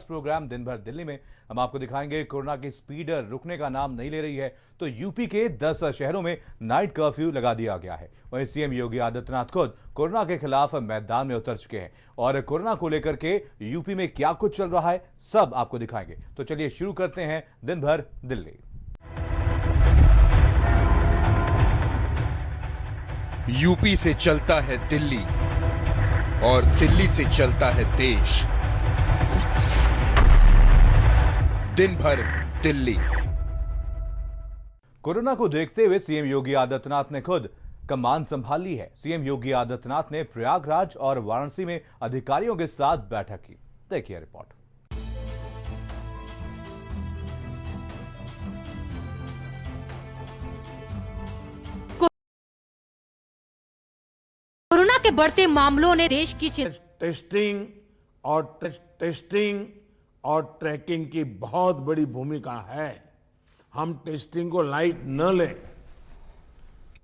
खास प्रोग्राम दिन भर दिल्ली में हम आपको दिखाएंगे कोरोना की स्पीड रुकने का नाम नहीं ले रही है। तो यूपी के 10 शहरों में नाइट कर्फ्यू लगा दिया गया है। वहीं सीएम योगी आदित्यनाथ खुद कोरोना के खिलाफ मैदान में उतर चुके हैं और कोरोना को लेकर के यूपी में क्या कुछ चल रहा है सब आपको दिखाएंगे। तो चलिए शुरू करते हैं दिन भर दिल्ली। यूपी से चलता है दिल्ली और दिल्ली से चलता है देश। दिन भर दिल्ली। कोरोना को देखते हुए सीएम योगी आदित्यनाथ ने खुद कमान संभाल ली है। सीएम योगी आदित्यनाथ ने प्रयागराज और वाराणसी में अधिकारियों के साथ बैठक की। देखिए रिपोर्ट। कोरोना के बढ़ते मामलों ने देश की टेस्टिंग और ट्रैकिंग की बहुत बड़ी भूमिका है। हम टेस्टिंग को लाइट न लें।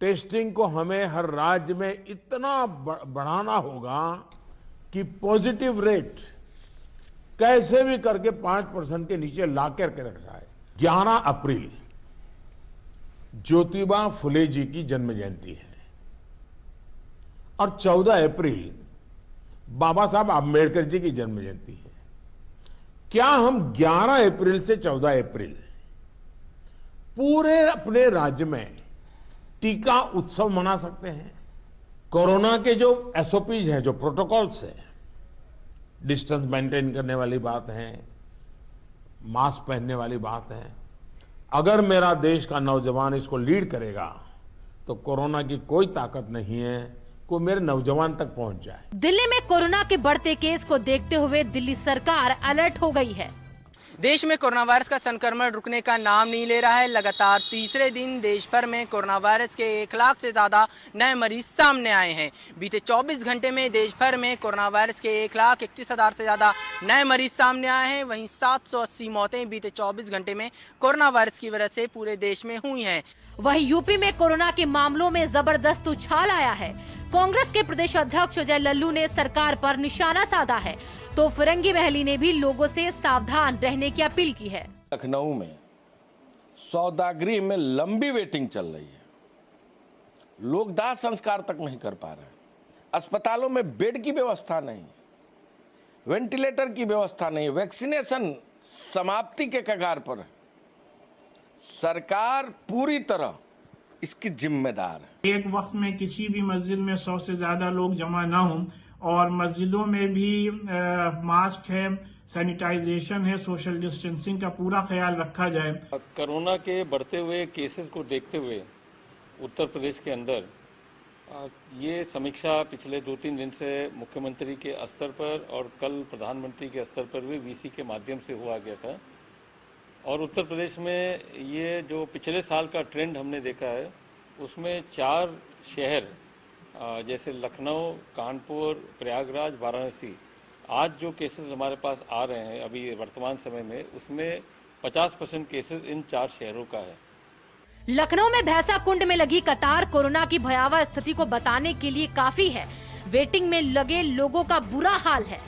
टेस्टिंग को हमें हर राज्य में इतना बढ़ाना होगा कि पॉजिटिव रेट कैसे भी करके 5% के नीचे ला करके रख जाए। 11 अप्रैल ज्योतिबा फुले जी की जन्म जयंती है और 14 अप्रैल बाबा साहब आम्बेडकर जी की जन्म जयंती है। क्या हम 11 अप्रैल से 14 अप्रैल पूरे अपने राज्य में टीका उत्सव मना सकते हैं? कोरोना के जो एसओपीज हैं, जो प्रोटोकॉल्स हैं, डिस्टेंस मेंटेन करने वाली बात है, मास्क पहनने वाली बात है, अगर मेरा देश का नौजवान इसको लीड करेगा तो कोरोना की कोई ताकत नहीं है को मेरे नौजवान तक पहुंच जाए। दिल्ली में कोरोना के बढ़ते केस को देखते हुए दिल्ली सरकार अलर्ट हो गई है। देश में कोरोना वायरस का संक्रमण रुकने का नाम नहीं ले रहा है। लगातार तीसरे दिन देश भर में कोरोना वायरस के 1 लाख से ज्यादा नए मरीज सामने आए हैं। बीते 24 घंटे में देश भर में कोरोना वायरस के 1,31,000 से ज्यादा नए मरीज सामने आए हैं। वहीं 780 मौतें बीते 24 घंटे में कोरोना वायरस की वजह से पूरे देश में हुई हैं। वहीं यूपी में कोरोना के मामलों में जबरदस्त उछाल आया है। कांग्रेस के प्रदेश अध्यक्ष अजय लल्लू ने सरकार पर निशाना साधा है तो फिरंगी बहली ने भी लोगों से सावधान रहने की अपील की है। लखनऊ में सौदागरी में लंबी वेटिंग चल रही है। लोग दाह संस्कार तक नहीं कर पा रहे हैं। अस्पतालों में बेड की व्यवस्था नहीं, वेंटिलेटर की व्यवस्था नहीं, वैक्सीनेशन समाप्ति के कगार पर है। सरकार पूरी तरह इसकी जिम्मेदार है। एक वक्त में किसी भी मस्जिद में 100 से ज्यादा लोग जमा ना हों और मस्जिदों में भी मास्क है, सैनिटाइजेशन है, सोशल डिस्टेंसिंग का पूरा ख्याल रखा जाए। कोरोना के बढ़ते हुए केसेस को देखते हुए उत्तर प्रदेश के अंदर ये समीक्षा पिछले 2-3 दिन से मुख्यमंत्री के स्तर पर और कल प्रधानमंत्री के स्तर पर भी वीसी के माध्यम से हुआ गया था। और उत्तर प्रदेश में ये जो पिछले साल का ट्रेंड हमने देखा है उसमें 4 शहर जैसे लखनऊ, कानपुर, प्रयागराज, वाराणसी, आज जो केसेस हमारे पास आ रहे हैं अभी वर्तमान समय में, उसमें 50% केसेस इन 4 शहरों का है। लखनऊ में भैंसा कुंड में लगी कतार कोरोना की भयावह स्थिति को बताने के लिए काफी है। वेटिंग में लगे लोगों का बुरा हाल है।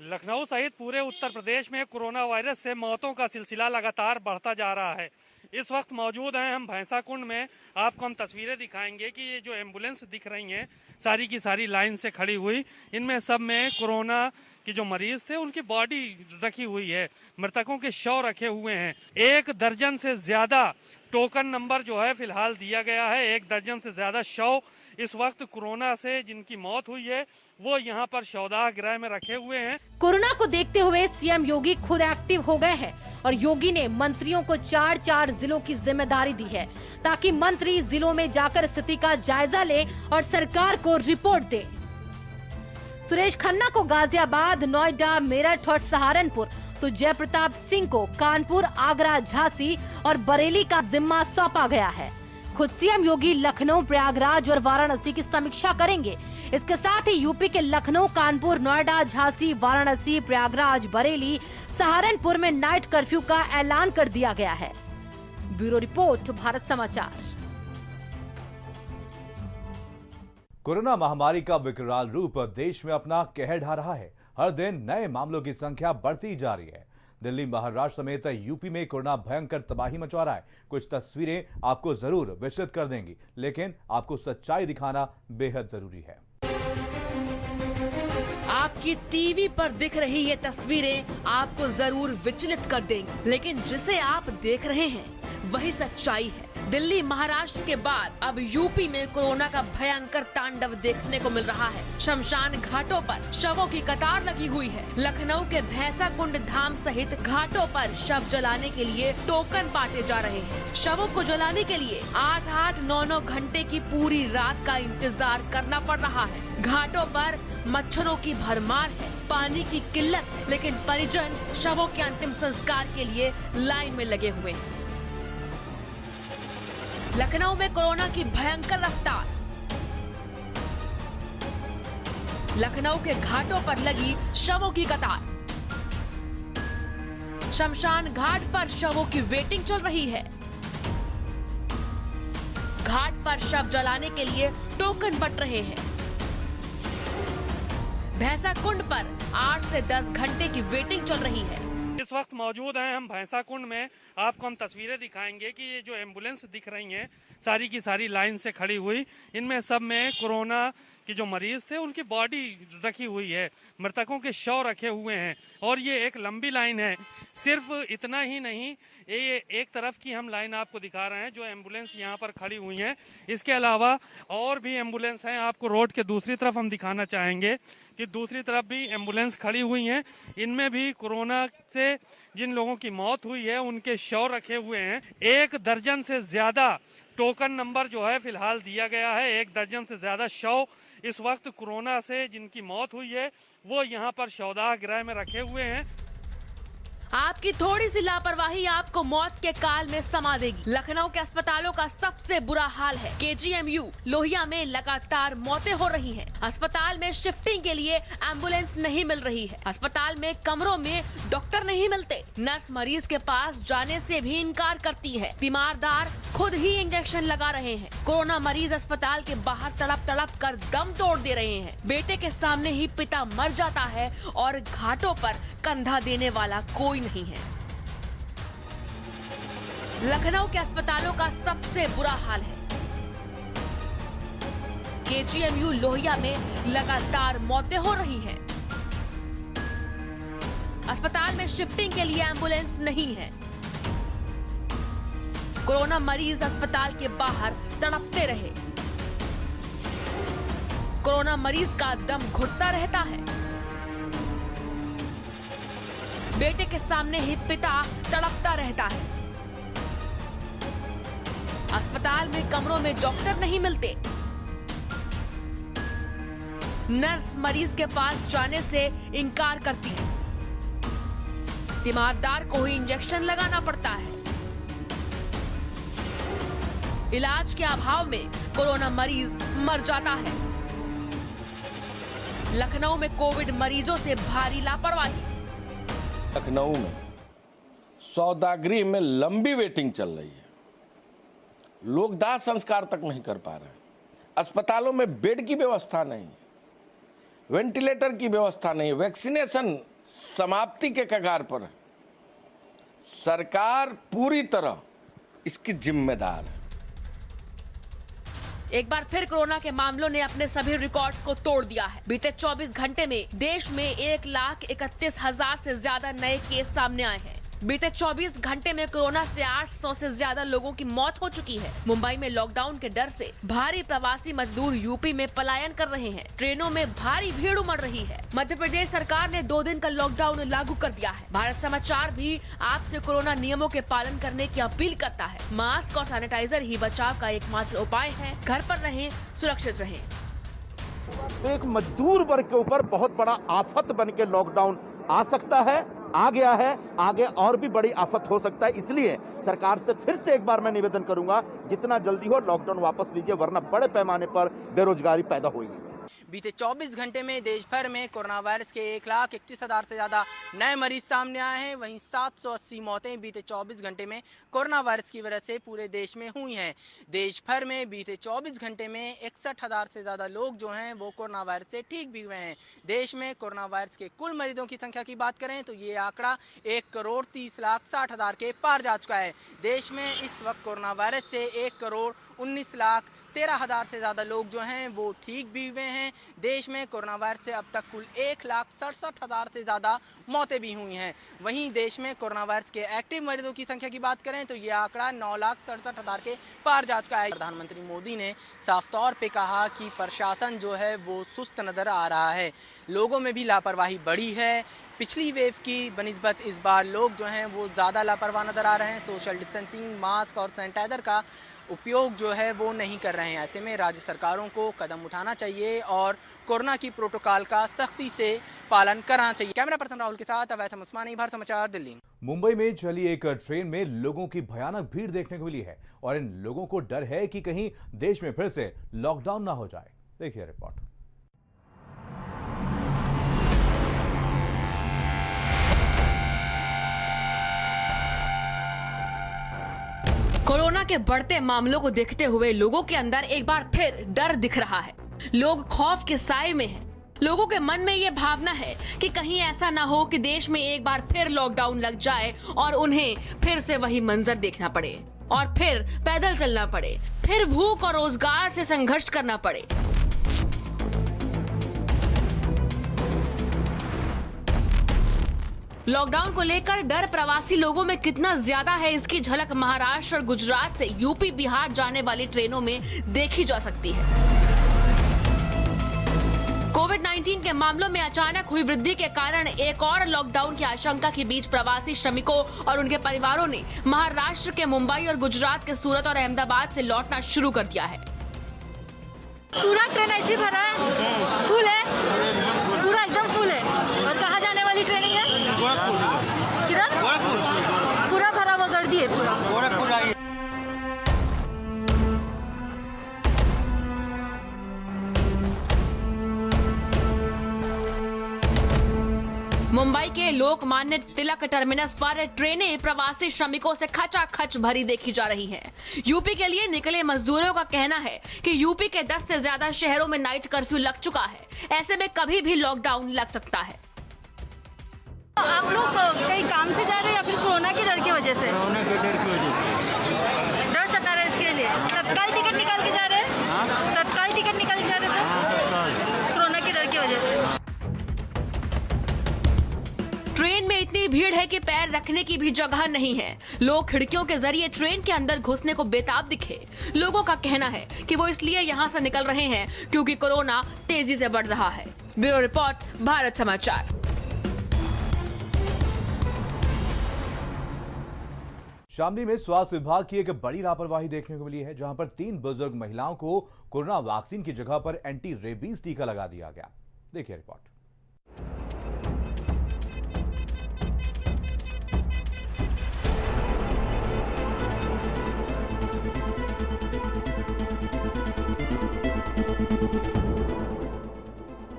लखनऊ सहित पूरे उत्तर प्रदेश में कोरोना वायरस से मौतों का सिलसिला लगातार बढ़ता जा रहा है। इस वक्त मौजूद हैं हम भैंसा कुंड में। आपको हम तस्वीरें दिखाएंगे कि ये जो एम्बुलेंस दिख रही हैं सारी की सारी लाइन से खड़ी हुई, इनमें सब में कोरोना के जो मरीज थे उनकी बॉडी रखी हुई है, मृतकों के शव रखे हुए हैं। 1 दर्जन से ज्यादा टोकन नंबर जो है फिलहाल दिया गया है। 1 दर्जन से ज्यादा शव इस वक्त कोरोना से जिनकी मौत हुई है वो यहाँ पर शवदाह गृह में रखे हुए हैं। कोरोना को देखते हुए सीएम योगी खुद एक्टिव हो गए हैं और योगी ने मंत्रियों को 4 जिलों की जिम्मेदारी दी है ताकि मंत्री जिलों में जाकर स्थिति का जायजा ले और सरकार को रिपोर्ट दे। सुरेश खन्ना को गाजियाबाद, नोएडा, मेरठ और सहारनपुर तो जयप्रताप सिंह को कानपुर, आगरा, झांसी और बरेली का जिम्मा सौंपा गया है। खुद सीएम योगी लखनऊ, प्रयागराज और वाराणसी की समीक्षा करेंगे। इसके साथ ही यूपी के लखनऊ, कानपुर, नोएडा, झांसी, वाराणसी, प्रयागराज, बरेली, सहारनपुर में नाइट कर्फ्यू का ऐलान कर दिया गया है। ब्यूरो रिपोर्ट, भारत समाचार। कोरोना महामारी का विकराल रूप देश में अपना कहर ढा रहा है। हर दिन नए मामलों की संख्या बढ़ती जा रही है। दिल्ली, महाराष्ट्र समेत यूपी में कोरोना भयंकर तबाही मचा रहा है। कुछ तस्वीरें आपको जरूर विचलित कर देंगी, लेकिन आपको सच्चाई दिखाना बेहद जरूरी है। आपकी टीवी पर दिख रही ये तस्वीरें आपको जरूर विचलित कर देंगी, लेकिन जिसे आप देख रहे हैं वही सच्चाई है। दिल्ली, महाराष्ट्र के बाद अब यूपी में कोरोना का भयंकर तांडव देखने को मिल रहा है। शमशान घाटों पर शवों की कतार लगी हुई है। लखनऊ के भैंसा कुंड धाम सहित घाटों पर शव जलाने के लिए टोकन बांटे जा रहे हैं। शवों को जलाने के लिए 8-8, 9-9 घंटे की पूरी रात का इंतजार करना पड़ रहा है। घाटों पर मच्छरों की भरमार है, पानी की किल्लत, लेकिन परिजन शवों के अंतिम संस्कार के लिए लाइन में लगे हुए हैं। लखनऊ में कोरोना की भयंकर रफ्तार। लखनऊ के घाटों पर लगी शवों की कतार। शमशान घाट पर शवों की वेटिंग चल रही है। घाट पर शव जलाने के लिए टोकन बंट रहे हैं। भैंसा कुंड पर 8 से 10 घंटे की वेटिंग चल रही है। इस वक्त मौजूद हैं हम भैंसा कुंड में। आपको हम तस्वीरें दिखाएंगे कि ये जो एम्बुलेंस दिख रही हैं सारी की सारी लाइन से खड़ी हुई, इनमें सब में कोरोना के जो मरीज थे उनकी बॉडी रखी हुई है, मृतकों के शव रखे हुए हैं और ये एक लंबी लाइन है। सिर्फ इतना ही नहीं, ये एक तरफ की हम लाइन आपको दिखा रहे हैं जो एम्बुलेंस यहाँ पर खड़ी हुई हैं। इसके अलावा और भी एम्बुलेंस हैं। आपको रोड के दूसरी तरफ हम दिखाना चाहेंगे कि दूसरी तरफ भी एम्बुलेंस खड़ी हुई हैं। इनमें भी कोरोना से जिन लोगों की मौत हुई है उनके शव रखे हुए हैं। 1 दर्जन से ज्यादा टोकन नंबर जो है फिलहाल दिया गया है। 1 दर्जन से ज्यादा शव इस वक्त कोरोना से जिनकी मौत हुई है वो यहाँ पर शवदाह गृह में रखे हुए हैं। आपकी थोड़ी सी लापरवाही आपको मौत के काल में समा देगी। लखनऊ के अस्पतालों का सबसे बुरा हाल है। KGMU लोहिया में लगातार मौतें हो रही हैं। अस्पताल में शिफ्टिंग के लिए एम्बुलेंस नहीं मिल रही है। अस्पताल में कमरों में डॉक्टर नहीं मिलते। नर्स मरीज के पास जाने से भी इनकार करती है। तीमारदार खुद ही इंजेक्शन लगा रहे हैं। कोरोना मरीज अस्पताल के बाहर तड़प तड़प कर दम तोड़ दे रहे हैं। बेटे के सामने ही पिता मर जाता है और घाटों पर कंधा देने वाला कोई नहीं है। लखनऊ के अस्पतालों का सबसे बुरा हाल है। KGMU लोहिया में लगातार मौतें हो रही हैं। अस्पताल में शिफ्टिंग के लिए एम्बुलेंस नहीं है। कोरोना मरीज अस्पताल के बाहर तड़पते रहे। कोरोना मरीज का दम घुटता रहता है। बेटे के सामने ही पिता तड़पता रहता है। अस्पताल में कमरों में डॉक्टर नहीं मिलते। नर्स मरीज के पास जाने से इनकार करती है। तीमारदार को ही इंजेक्शन लगाना पड़ता है। इलाज के अभाव में कोरोना मरीज मर जाता है। लखनऊ में कोविड मरीजों से भारी लापरवाही। लखनऊ में सौदागृह में लंबी वेटिंग चल रही है। लोग दाह संस्कार तक नहीं कर पा रहे हैं। अस्पतालों में बेड की व्यवस्था नहीं, वेंटिलेटर की व्यवस्था नहीं, वैक्सीनेशन समाप्ति के कगार पर है। सरकार पूरी तरह इसकी जिम्मेदार है। एक बार फिर कोरोना के मामलों ने अपने सभी रिकॉर्ड्स को तोड़ दिया है। बीते 24 घंटे में देश में 1,31,000 से ज्यादा नए केस सामने आए हैं। बीते 24 घंटे में कोरोना से 800 से ज्यादा लोगों की मौत हो चुकी है। मुंबई में लॉकडाउन के डर से भारी प्रवासी मजदूर यूपी में पलायन कर रहे हैं। ट्रेनों में भारी भीड़ उमड़ रही है। मध्य प्रदेश सरकार ने 2 दिन का लॉकडाउन लागू कर दिया है। भारत समाचार भी आपसे कोरोना नियमों के पालन करने की अपील करता है। मास्क और सैनिटाइजर ही बचाव का एकमात्र उपाय है। घर पर रहें, सुरक्षित रहें। एक मजदूर वर्ग के ऊपर बहुत बड़ा आफत बन के लॉकडाउन आ सकता है, आ गया है, आगे और भी बड़ी आफत हो सकता है। इसलिए सरकार से फिर से एक बार मैं निवेदन करूंगा, जितना जल्दी हो लॉकडाउन वापस लीजिए, वरना बड़े पैमाने पर बेरोजगारी पैदा होगी। बीते 24 घंटे में देश भर में कोरोना वायरस के 1,31,000 से ज्यादा नए मरीज सामने आए हैं। वहीं 780 मौतें बीते 24 घंटे में कोरोना वायरस की वजह से पूरे देश में हुई हैं। देश भर में बीते 24 घंटे में 61,000 से ज्यादा लोग जो हैं वो कोरोना वायरस से ठीक भी हुए हैं। देश में कोरोना वायरस के कुल मरीजों की संख्या की बात करें तो ये आंकड़ा 1,30,60,000 के पार जा चुका है। देश में इस वक्त कोरोना वायरस से 1,19,13,000 से ज्यादा लोग जो हैं वो ठीक भी हुए हैं। देश में कोरोना वायरस से अब तक कुल 1,67,000 से ज्यादा मौतें भी हुई हैं। वहीं देश में कोरोना वायरस के एक्टिव मरीजों की संख्या की बात करें तो ये आंकड़ा 9,67,000 के पार जा चुका है। प्रधानमंत्री मोदी ने साफ तौर पे कहा कि प्रशासन जो है वो सुस्त नजर आ रहा है, लोगों में भी लापरवाही बढ़ी है। पिछली वेव की बनिस्बत इस बार लोग जो हैं वो ज़्यादा लापरवाह नजर आ रहे हैं। सोशल डिस्टेंसिंग, मास्क और सैनिटाइजर का उपयोग जो है वो नहीं कर रहे हैं। ऐसे में राज्य सरकारों को कदम उठाना चाहिए और कोरोना की प्रोटोकॉल का सख्ती से पालन करना चाहिए। कैमरा पर्सन राहुल के साथ अवैध उस्मानी, भारत समाचार, दिल्ली। मुंबई में चली एक ट्रेन में लोगों की भयानक भीड़ देखने को मिली है और इन लोगों को डर है कि कहीं देश में फिर से लॉकडाउन ना हो जाए। देखिए रिपोर्ट। कोरोना के बढ़ते मामलों को देखते हुए लोगों के अंदर एक बार फिर डर दिख रहा है। लोग खौफ के साए में हैं। लोगों के मन में ये भावना है कि कहीं ऐसा ना हो कि देश में एक बार फिर लॉकडाउन लग जाए और उन्हें फिर से वही मंजर देखना पड़े और फिर पैदल चलना पड़े, फिर भूख और रोजगार से संघर्ष करना पड़े। लॉकडाउन को लेकर डर प्रवासी लोगों में कितना ज्यादा है, इसकी झलक महाराष्ट्र और गुजरात से यूपी बिहार जाने वाली ट्रेनों में देखी जा सकती है। कोविड-19 के मामलों में अचानक हुई वृद्धि के कारण एक और लॉकडाउन की आशंका के बीच प्रवासी श्रमिकों और उनके परिवारों ने महाराष्ट्र के मुंबई और गुजरात के सूरत और अहमदाबाद से लौटना शुरू कर दिया है। पूरा ट्रेन ऐसे भरा है, फुल है, पूरा एकदम फुल है। और कहाँ जाने वाली ट्रेनिंग है? किधर? पूरा भरा हुआ गर्दी है, पूरा। मुंबई के लोकमान्य तिलक टर्मिनस पर ट्रेनें प्रवासी श्रमिकों से खचाखच भरी देखी जा रही हैं। यूपी के लिए निकले मजदूरों का कहना है कि यूपी के 10 से ज्यादा शहरों में नाइट कर्फ्यू लग चुका है। ऐसे में कभी भी लॉकडाउन लग सकता है। आप लोग कहीं काम से जा रहे हैं या फिर कोरोना के डर की वजह से? कोरोना के डर की वजह से डर सता रहा है, इसके लिए तत्काल टिकट निकाल के जा रहे हैं। तत्काल टिकट निकाल के जा रहे हैं सर, कोरोना के डर की वजह से। ट्रेन में इतनी भीड़ है कि पैर रखने की भी जगह नहीं है। लोग खिड़कियों के जरिए ट्रेन के अंदर घुसने को बेताब दिखे। लोगों का कहना है कि वो इसलिए यहाँ से निकल रहे हैं क्योंकि कोरोना तेजी से बढ़ रहा है। ब्यूरो रिपोर्ट, भारत समाचार। शामली में स्वास्थ्य विभाग की एक बड़ी लापरवाही देखने को मिली है, जहां पर 3 बुजुर्ग महिलाओं को कोरोना वैक्सीन की जगह पर एंटी रेबीज टीका लगा दिया गया। देखिए रिपोर्ट।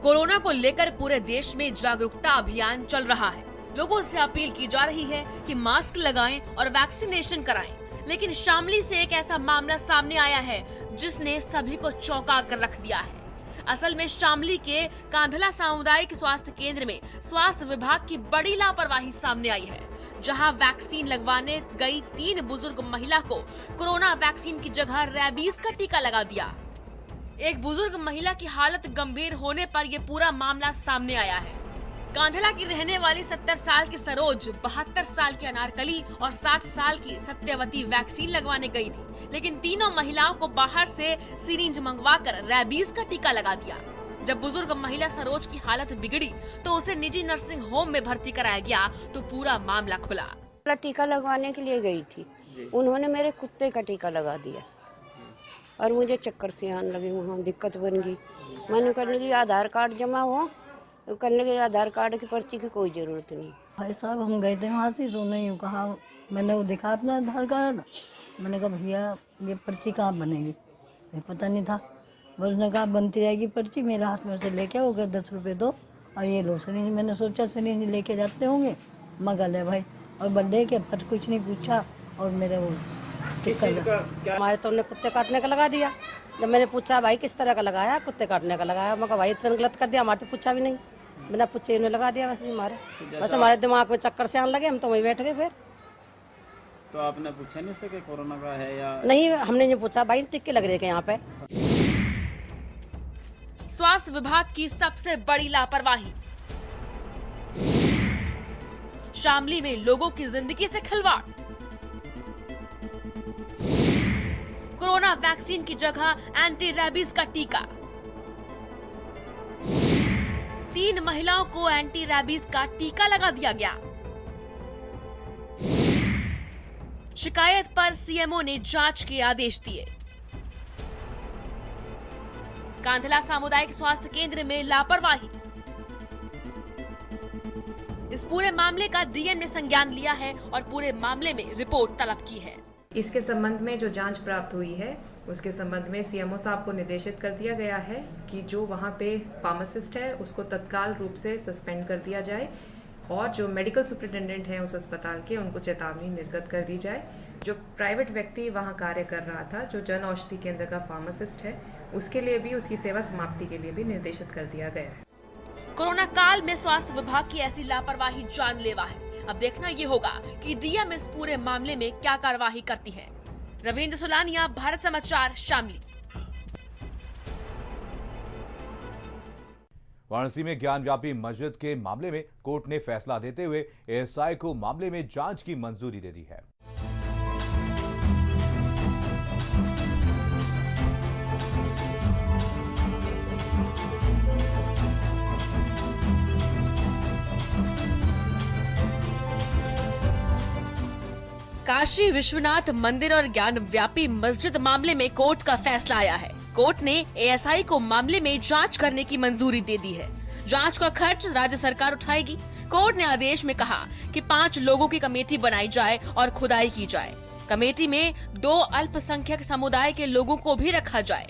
कोरोना को लेकर पूरे देश में जागरूकता अभियान चल रहा है। लोगों से अपील की जा रही है कि मास्क लगाएं और वैक्सीनेशन कराएं। लेकिन शामली से एक ऐसा मामला सामने आया है जिसने सभी को चौंका कर रख दिया है। असल में शामली के कांधला सामुदायिक स्वास्थ्य केंद्र में स्वास्थ्य विभाग की बड़ी लापरवाही सामने आई है, जहां वैक्सीन लगवाने गई 3 बुजुर्ग महिला को कोरोना वैक्सीन की जगह रेबीज का टीका लगा दिया। एक बुजुर्ग महिला की हालत गंभीर होने पर यह पूरा मामला सामने आया है। कांधला की रहने वाली 70 साल की सरोज, 72 साल की अनारकली और 60 साल की सत्यवती वैक्सीन लगवाने गई थी, लेकिन तीनों महिलाओं को बाहर से सिरिंज मंगवाकर रेबीज का टीका लगा दिया। जब बुजुर्ग महिला सरोज की हालत बिगड़ी तो उसे निजी नर्सिंग होम में भर्ती कराया गया तो पूरा मामला खुला। टीका लगवाने के लिए गई थी, उन्होंने मेरे कुत्ते का टीका लगा दिया और मुझे चक्कर से आने लगे, वहाँ दिक्कत बन गई। मैंने करने की आधार कार्ड जमा हो, करने के आधार कार्ड की पर्ची की कोई ज़रूरत नहीं। भाई साहब हम गए थे वहाँ से, तो उन्होंने कहा, मैंने वो दिखा अपना आधार कार्ड, मैंने कहा भैया ये पर्ची कहाँ बनेगी, मुझे पता नहीं था। उसने कहा बनती रहेगी पर्ची, मेरे हाथ में से लेके हो गए 10 रुपये दो और ये लो सिरिंज। मैंने सोचा सिरिंज लेके जाते होंगे, मगर ले भाई। और बर्थडे के फट कुछ नहीं पूछा और मेरे वो हमारे तो उन्हें कुत्ते काटने का लगा दिया। जब मैंने पूछा भाई किस तरह का लगाया, कुत्ते काटने का लगाया। मैं कहा भाई इतना गलत कर दिया, हमारे तो पूछा भी नहीं, बिना पूछे उन्हें लगा दिया। वैसे हमारे बस हमारे दिमाग में चक्कर से आने लगे, हम तो वहीं बैठ गए। फिर तो आपने पूछा नहीं उससे कि कोरोना का है या नहीं, हमने नहीं पूछा भाई टिक्के लग रहे हैं यहाँ पे। स्वास्थ्य विभाग की सबसे बड़ी लापरवाही, शामली में लोगों की जिंदगी से खिलवाड़। कोरोना वैक्सीन की जगह एंटी रेबीज का टीका। 3 महिलाओं को एंटी रेबीज का टीका लगा दिया गया। शिकायत पर सीएमओ ने जांच के आदेश दिए। कांधला सामुदायिक स्वास्थ्य केंद्र में लापरवाही। इस पूरे मामले का डीएम ने संज्ञान लिया है और पूरे मामले में रिपोर्ट तलब की है। इसके संबंध में जो जांच प्राप्त हुई है उसके संबंध में सीएमओ साहब को निर्देशित कर दिया गया है कि जो वहां पे फार्मासिस्ट है उसको तत्काल रूप से सस्पेंड कर दिया जाए और जो मेडिकल सुपरिटेंडेंट हैं उस अस्पताल के, उनको चेतावनी निर्गत कर दी जाए। जो प्राइवेट व्यक्ति वहां कार्य कर रहा था, जो जन औषधि केंद्र का फार्मासिस्ट है, उसके लिए भी उसकी सेवा समाप्ति के लिए भी निर्देशित कर दिया गया है। कोरोना काल में स्वास्थ्य विभाग की ऐसी लापरवाही जानलेवा है। अब देखना ये होगा कि डीएम इस पूरे मामले में क्या कार्रवाई करती है। रविंद्र सुलानिया, भारत समाचार, शामली। वाराणसी में ज्ञानव्यापी मस्जिद के मामले में कोर्ट ने फैसला देते हुए एएसआई को मामले में जांच की मंजूरी दे दी है। काशी विश्वनाथ मंदिर और ज्ञानव्यापी मस्जिद मामले में कोर्ट का फैसला आया है। कोर्ट ने एएसआई को मामले में जांच करने की मंजूरी दे दी है। जांच का खर्च राज्य सरकार उठाएगी। कोर्ट ने आदेश में कहा कि 5 लोगों की कमेटी बनाई जाए और खुदाई की जाए। कमेटी में 2 अल्पसंख्यक समुदाय के लोगों को भी रखा जाए।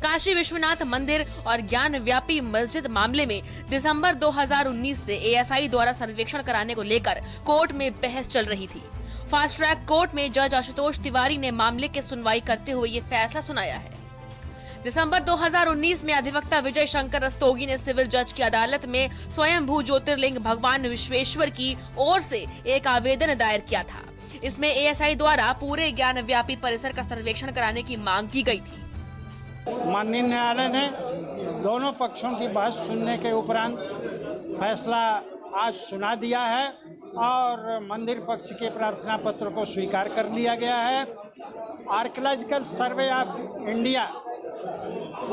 काशी विश्वनाथ मंदिर और ज्ञानव्यापी मस्जिद मामले में दिसंबर 2019 से एएसआई द्वारा सर्वेक्षण कराने को लेकर कोर्ट में बहस चल रही थी। फास्ट ट्रैक कोर्ट में जज आशुतोष तिवारी ने मामले की सुनवाई करते हुए ये फैसला सुनाया है। दिसंबर 2019 में अधिवक्ता विजय शंकर रस्तोगी ने सिविल जज की अदालत में स्वयंभू ज्योतिर्लिंग भगवान विश्वेश्वर की ओर से एक आवेदन दायर किया था। इसमें एएसआई द्वारा पूरे ज्ञानव्यापी परिसर का सर्वेक्षण कराने की मांग की गई थी। माननीय न्यायालय ने दोनों पक्षों की बहस सुनने के उपरांत फैसला आज सुना दिया है और मंदिर पक्ष के प्रार्थना पत्र को स्वीकार कर लिया गया है। आर्कियोलॉजिकल सर्वे ऑफ इंडिया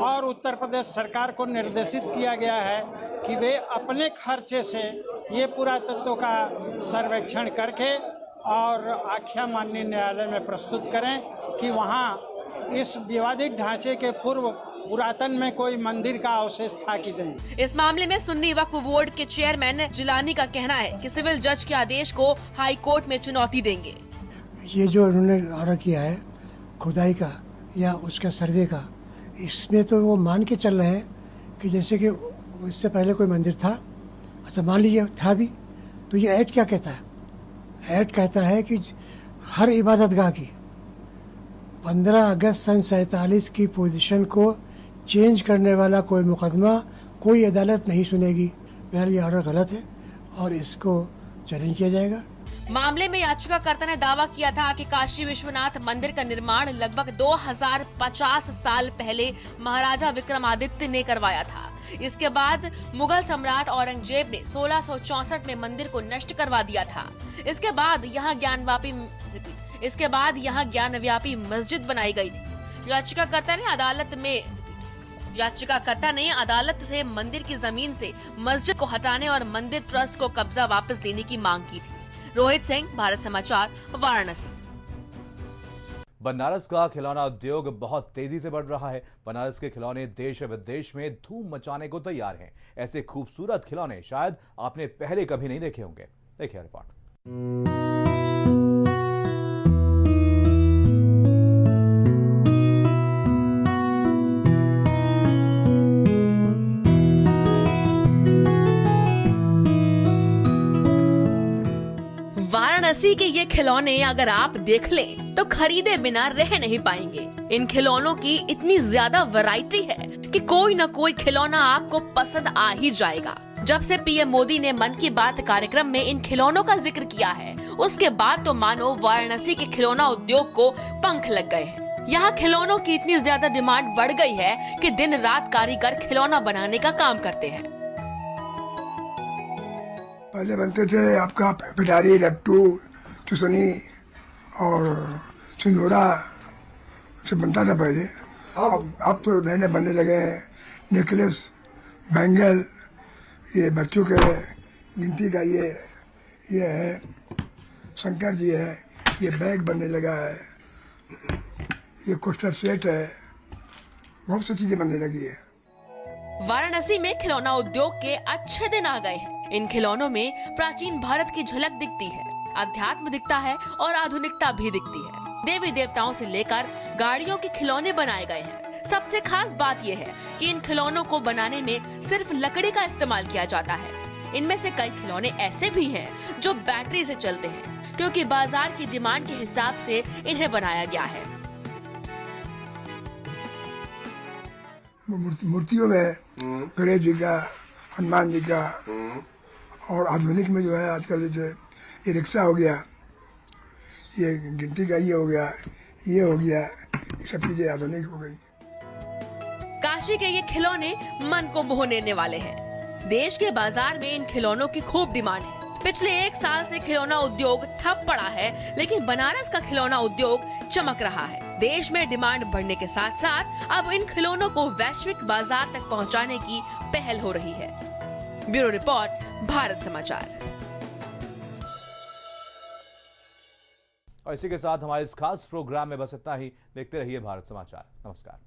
और उत्तर प्रदेश सरकार को निर्देशित किया गया है कि वे अपने खर्चे से ये पुरातत्व का सर्वेक्षण करके और आख्या माननीय न्यायालय में प्रस्तुत करें कि वहाँ इस विवादित ढांचे के पूर्व पुरातन में कोई मंदिर का अवशेष था कि नहीं। इस मामले में सुन्नी वक्फ बोर्ड के चेयरमैन जिलानी का कहना है कि सिविल जज के आदेश को हाई कोर्ट में चुनौती देंगे। ये जो उन्होंने ऑर्डर किया है खुदाई का या उसका सर्वे का, इसमें तो वो मान के चल रहे हैं कि जैसे कि इससे पहले कोई मंदिर था। अच्छा मान लीजिए था भी, तो ये एक्ट क्या कहता है? एक्ट कहता है कि हर इबादतगाह की 15 अगस्त सन 47 की पोजीशन को चेंज करने वाला कोई मुकदमा कोई अदालत नहीं सुनेगी। बहरहाल ये ऑर्डर गलत है और इसको चैलेंज किया जाएगा। मामले में याचिकाकर्ता ने दावा किया था कि काशी विश्वनाथ मंदिर का निर्माण लगभग 2050 साल पहले महाराजा विक्रमादित्य ने करवाया था। इसके बाद मुगल सम्राट औरंगजेब ने 1664 में मंदिर को नष्ट करवा दिया था। इसके बाद यहाँ ज्ञानव्यापी मस्जिद बनाई गई थी। याचिकाकर्ता ने अदालत से मंदिर की जमीन से मस्जिद को हटाने और मंदिर ट्रस्ट को कब्जा वापस देने की मांग की थी। रोहित सिंह, भारत समाचार, वाराणसी। बनारस का खिलौना उद्योग बहुत तेजी से बढ़ रहा है। बनारस के खिलौने देश विदेश में धूम मचाने को तैयार हैं। ऐसे खूबसूरत खिलौने शायद आपने पहले कभी नहीं देखे होंगे। देखिए रिपोर्ट। वाराणसी के ये खिलौने अगर आप देख लें तो खरीदे बिना रह नहीं पाएंगे। इन खिलौनों की इतनी ज्यादा वैरायटी है कि कोई न कोई खिलौना आपको पसंद आ ही जाएगा। जब से पीएम मोदी ने मन की बात कार्यक्रम में इन खिलौनों का जिक्र किया है, उसके बाद तो मानो वाराणसी के खिलौना उद्योग को पंख लग गए हैं। यहाँ खिलौनों की इतनी ज्यादा डिमांड बढ़ गई है कि दिन रात कारीगर खिलौना बनाने का काम करते हैं। पहले बनते थे आपका पिटारी, लट्टू, चुसनी और सिंदूरा से बनता था पहले। अब तो नए नए बनने लगे हैं नेकलेस, बैंगल, ये बच्चों के गिनती का ये है, शंकर जी है, ये बैग बनने लगा है, ये कोस्टर सेट है, बहुत सी चीजें बनने लगी है। वाराणसी में खिलौना उद्योग के अच्छे दिन आ गए हैं। इन खिलौनों में प्राचीन भारत की झलक दिखती है, अध्यात्म दिखता है और आधुनिकता भी दिखती है। देवी देवताओं से लेकर गाड़ियों के खिलौने बनाए गए हैं। सबसे खास बात यह है कि इन खिलौनों को बनाने में सिर्फ लकड़ी का इस्तेमाल किया जाता है। इनमें से कई खिलौने ऐसे भी हैं जो बैटरी से चलते हैं, क्योंकि बाजार की डिमांड के हिसाब से इन्हें बनाया गया है। मूर्तियों में गणेश जी का, हनुमान जी का, और आधुनिक में जो है आजकल जैसे ये रिक्शा हो गया, ये गिनती का ये हो गया, ये हो गया, ये सब चीजें आधुनिक हो गई। काशी के ये खिलौने मन को मोह लेने वाले हैं। देश के बाजार में इन खिलौनों की खूब डिमांड है। पिछले 1 साल से खिलौना उद्योग ठप पड़ा है, लेकिन बनारस का खिलौना उद्योग चमक रहा है। देश में डिमांड बढ़ने के साथ साथ अब इन खिलौनों को वैश्विक बाजार तक पहुंचाने की पहल हो रही है। ब्यूरो रिपोर्ट, भारत समाचार। और इसी के साथ हमारे इस खास प्रोग्राम में बस इतना ही। देखते रहिए भारत समाचार। नमस्कार।